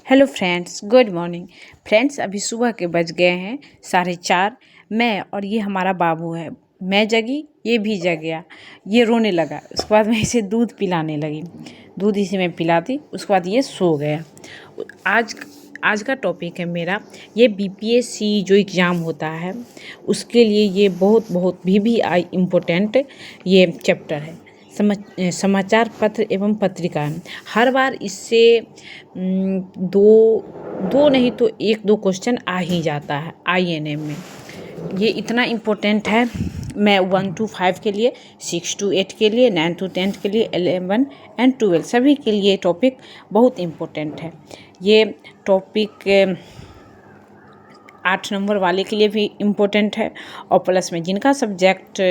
Hello friends, good morning. Friends, अभी सुबह के बज गए हैं 4:30। मैं और ये हमारा बाबू है। मैं जगी, ये भी जग गया। ये रोने लगा। उसके बाद मैं इसे दूध पिलाने लगी। दूध इसे मैं पिलाती, उसके बाद ये सो गया। आज का टॉपिक है मेरा ये बीपीएससी जो एग्ज़ाम होता है उसके लिए ये बहुत VVI इम्पोर्टेंट ये चैप्टर है। समाचार पत्र एवं पत्रिका। हर बार इससे दो नहीं तो 1-2 क्वेश्चन आ ही जाता है INM में। ये इतना इम्पोर्टेंट है। मैं 1 to 5 के लिए, 6 to 8 के लिए, 9 to 10 के लिए, 11 and 12 सभी के लिए टॉपिक बहुत इम्पोर्टेंट है। ये टॉपिक 8 नंबर वाले के लिए भी इम्पोर्टेंट है और प्लस में जिनका सब्जेक्ट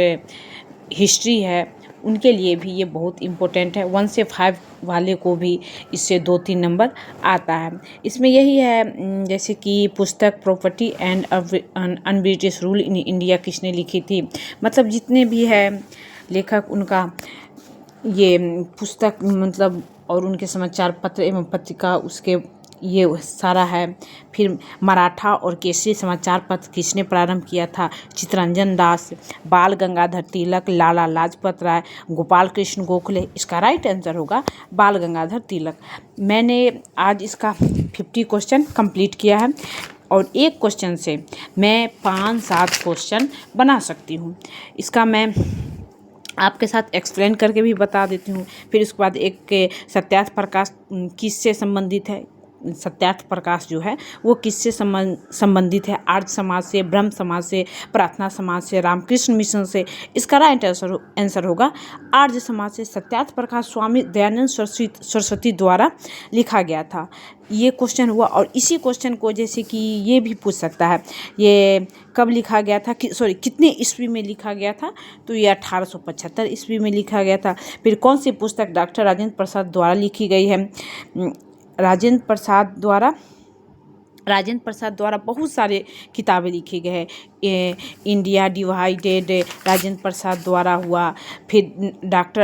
हिस्ट्री है उनके लिए भी ये बहुत इम्पोर्टेंट है। 1 से 5 वाले को भी इससे 2-3 नंबर आता है। इसमें यही है जैसे कि पुस्तक property and un-British rule in India किसने लिखी थी, मतलब जितने भी है लेखक उनका ये पुस्तक मतलब और उनके समाचार पत्र एवं पत्रिका उसके ये सारा है। फिर मराठा और केसरी समाचार पत्र किसने प्रारंभ किया था, चित्तरंजन दास, बाल गंगाधर तिलक, लाला लाजपत राय, गोपाल कृष्ण गोखले। इसका राइट आंसर होगा बाल गंगाधर तिलक। मैंने आज इसका 50 क्वेश्चन कंप्लीट किया है और एक क्वेश्चन से मैं 5-7 क्वेश्चन बना सकती हूँ। इसका मैं आपके साथ एक्सप्लेन करके भी बता देती हूँ। फिर उसके बाद एक सत्यार्थ प्रकाश किससे संबंधित है। सत्यार्थ प्रकाश जो है वो किससे संबंधित है, आर्य समाज से, ब्रह्म समाज से, प्रार्थना समाज से, रामकृष्ण मिशन से। इसका राइट आंसर होगा आर्य समाज से। सत्यार्थ प्रकाश स्वामी दयानंद सरस्वती द्वारा लिखा गया था। ये क्वेश्चन हुआ और इसी क्वेश्चन को जैसे कि ये भी पूछ सकता है ये कब लिखा गया था, कितने ईस्वी में लिखा गया था, तो ये 1875 ईस्वी में लिखा गया था। फिर कौन सी पुस्तक डॉक्टर राजेंद्र प्रसाद द्वारा लिखी गई है। राजेंद्र प्रसाद द्वारा बहुत सारे किताबें लिखे गए हैं। इंडिया डिवाइडेड राजेंद्र प्रसाद द्वारा हुआ। फिर डॉक्टर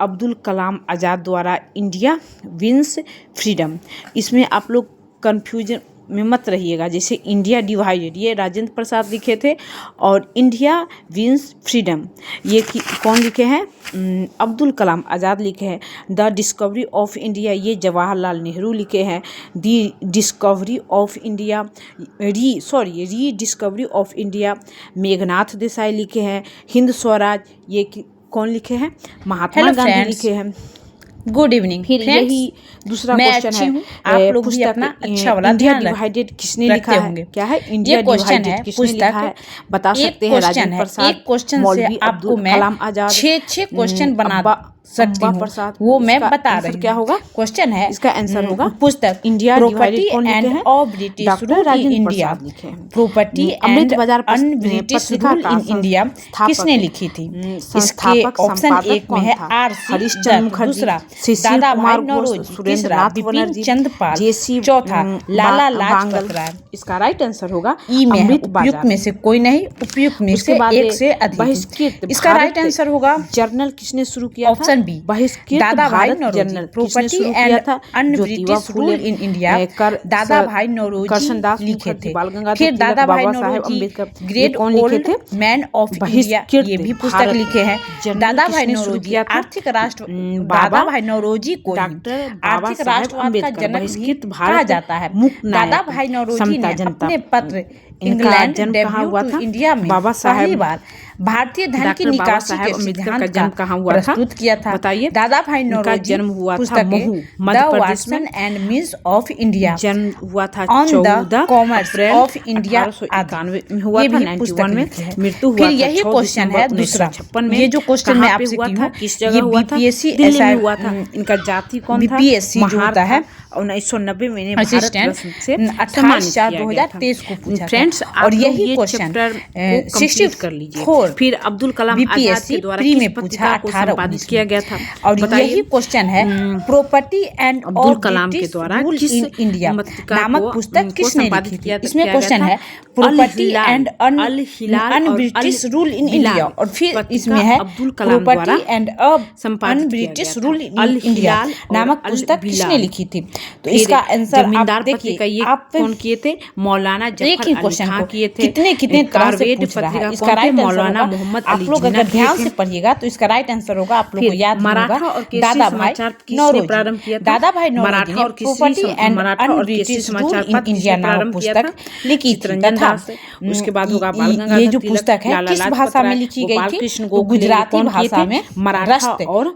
अब्दुल कलाम आज़ाद द्वारा इंडिया विंस फ्रीडम। इसमें आप लोग कन्फ्यूजन में मत रहिएगा। जैसे इंडिया डिवाइडेड ये राजेंद्र प्रसाद लिखे थे और इंडिया विंस फ्रीडम ये कौन लिखे हैं, अब्दुल कलाम आज़ाद लिखे हैं। द डिस्कवरी ऑफ इंडिया ये जवाहरलाल नेहरू लिखे हैं। दी डिस्कवरी ऑफ इंडिया री discovery of India Meghnath Desai लिखे हैं। हिंद स्वराज ये कौन लिखे हैं, महात्मा गांधी लिखे हैं। Good evening. फिर यही दूसरा क्वेश्चन है, आप लोग भी अपना अच्छा वाला इंडिया डिवाइडेड किसने लिखा है, क्या है इंडिया डिवाइडेड किसने लिखा है बता सकते हैं। राजेंद्र प्रसाद, एक क्वेश्चन से आपको मैं कलाम आजाद, 6 क्वेश्चन बना सकती हूँ, वो मैं बता रही हूँ। क्या होगा क्वेश्चन है, इसका आंसर होगा पुस्तक India property end of British rule in India, property and un-British rule in India किसने लिखी थी। इसके ऑप्शन 1 में है हरिश्चंद्र मुखर्जी, दूसरा दादा भाई नौरोजी, तीसरा बिपिन चंद्र पाल, चौथा लाला लाजपत राय। इसका राइट आंसर होगा ई में उपयुक्त में से कोई नहीं, उपयुक्त में से एक से अधिक। इसका राइट आंसर होगा जर्नल किसने शुरू किया था, बी बहिष्कृत Dadabhai Bharat journal Naoroji, property and un-British rule in India Dadabhai Naoroji लिखे थे। फिर Dadabhai Naoroji great old man of India ये भी पुस्तक लिखे हैं। दादा भाई नौरोजी आर्थिक राष्ट्र, दादा भाई नौरोजी को आर्थिक राष्ट्रवाद का जनक भी कहा जाता है। दादा भाई नौरोजी ने अपने पत्र इंग्लैंड डेब्यू टू इंडिया में पहली बार भारतीय धन की निकासी के सिद्धांत का प्रस्तुत किया था। बताइए, दादा भाई नौरोजी जन्म हुआ था महू, मध्य प्रदेश में एंड मीन्स ऑफ इंडिया, जन्म हुआ था on 14 the commerce of India 1891 में हुआ था, 91 में मृत्यु हुआ था। फिर यही क्वेश्चन है दूसरा, ये जो क्वेश्चन मैं आपसे हुआ था, किस ये जगह हुआ था, बीपीएससी दिल्ली में हुआ था। इनका जाति कौन था, बीपीएससी जो होता है 1990 में असिस्टेंट 28/4/2023 को पूछा फ्रेंड्स। और यही क्वेश्चन 64 कर लीजिए। फिर अब्दुल कलाम आजाद के द्वारा प्री में किस पूछा पत्रिका को संपादित किया गया था, और यही क्वेश्चन है प्रॉपर्टी एंड अब्दुल कलाम के द्वारा किस इंडिया पत्रिका नामक पुस्तक किसने संपादित लिखी किया थी। इसमें क्वेश्चन है property and un-British rule in India, और फिर इसमें है property and un-British rule in India नामक पुस्तक किसने लिखी थी। तो इसका आंसर जमींदार आप देखिए, पत्रिका ये आप कौन किए थे? मौलाना जफर देखिए अली क्वेश्चन खां को किए थे। कितने तरह से पूछ रहा है। इसका राइट आंसर मौलाना होगा, मोहम्मद आप अली लोग जिन्ना अगर ध्यान किए से थे। पढ़िएगा तो इसका राइट आंसर होगा, आप लोग को फिर याद मराठा होगा, और केसरी दादा भाई समाचार किसने नौरोजी। प्रारंभ किया था? दादा भाई नौरोजी मराठा ने और केसरी प्रॉपर्टी एंड मराठा और केसरी अनब्रिटिश रूल समाचार इन पत्र इंडिया किसने नामक प्रारंभ किया पुस्तक था? लिखी थी चित्तरंजन तथा दास। उसके बाद होगा बाल ये गंगाधर जो तिलक, पुस्तक है लाला किस लाजपत भाषा में राय, लिखी गई गोपाल थी? कृष्ण तो गोखले, गुजराती कौन किए भाषा थे? में मराठा रस्त और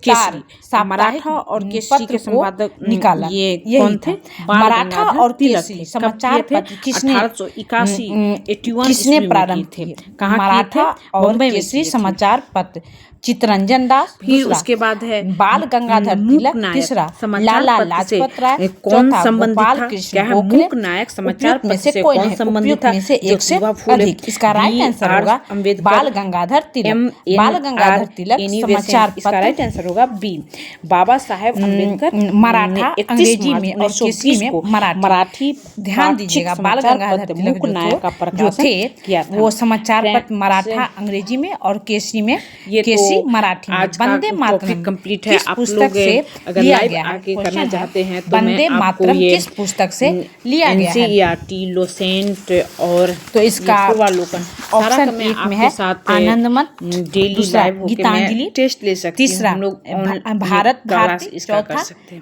केसरी मराठा और केसरी के पत्र को संपादक निकाला। ये यही कौन थे? था। बाल मराठा गंगाधर और तिलक केसरी थे। कब समाचार किए थे? पत्र किसने 1881 81 किसने ईस्वी में प्रारंभ किए थे। किए? कहाँ किए मराठा थे? और बम्बई में केसरी किए थे। समाचार पत्र चित्तरंजन दास। फिर दूसरा, उसके बाद है बाल गंगाधर मूक तिलक। नायक तीसरा, समाचार लाला पत्र से लाजपत राय। कौन चौथा, संबंधित गोपाल था? कृष्ण क्या है? गोखले। मूक नायक समाचार उपयुक्त में पत्र से से कोई कौन नहीं, संबंधित उपयुक्त था? में से एक से ज्योतिबा फूले, अधिक। इसका राइट आंसर बी.आर. होगा अम्बेडकर, बाल गंगाधर तिलक। बाल गंगाधर तिलक समाचार इसका पत्र राइट आंसर होगा बी। बाबा साहेब अम्बेडकर मराठा अंग्रेजी में और केसरी में मराठी ध्यान दीजिएगा, बाल गंगाधर तिलक मूक नायक का जो प्रकाशन थे किया था। वो समाचार फ्रेंड्स, पत्र मराठा अंग्रेजी में और केसरी में ये केसरी तो मराठी में। आज का वंदे मातरम टॉपिक कंप्लीट है। किस आप पुस्तक लोग से अगर लिया लाइव गया है? आके क्वेश्चन करना है, चाहते हैं तो वंदे मैं आपको मातरम ये किस पुस्तक से लिया गया है? एनसीईआरटी लोसेंट और तो इसका ऑप्शन मैं 1 में आपके है साथ आनंदमत। डेली दूसरा, लाइव होके गीतांजलि। मैं टेस्ट ले सकती हूँ। तीसरा, हम लोग भारत क्लास भारती। इसका कर चौथा, सकते हैं।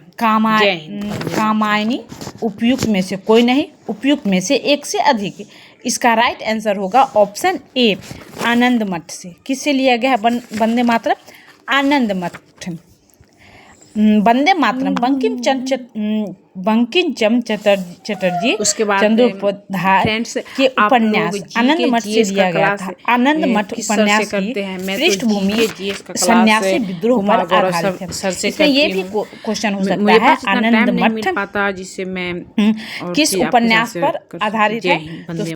जय हिंद। कामायनी। उपयुक्त में से कोई नहीं, उपयुक्त में से एक से अधिक। इसका राइट आंसर होगा ऑप्शन ए, आनंद मठ से। किससे लिया गया है वंदे मातरम? आनंद मठ। वंदे मातरम बंकिम चंद्र चटर्जी उसके बाद चंद्रोपाध्याय के उपन्यास आनंद मठ से लिया गया था। आनंद मठ उपन्यास की पृष्ठभूमि सन्यासी विद्रोह पर आधारित है। इसमें ये भी क्वेश्चन हो सकता है, आनंद मठ जिससे मैं किस उपन्यास पर आधारित है? तो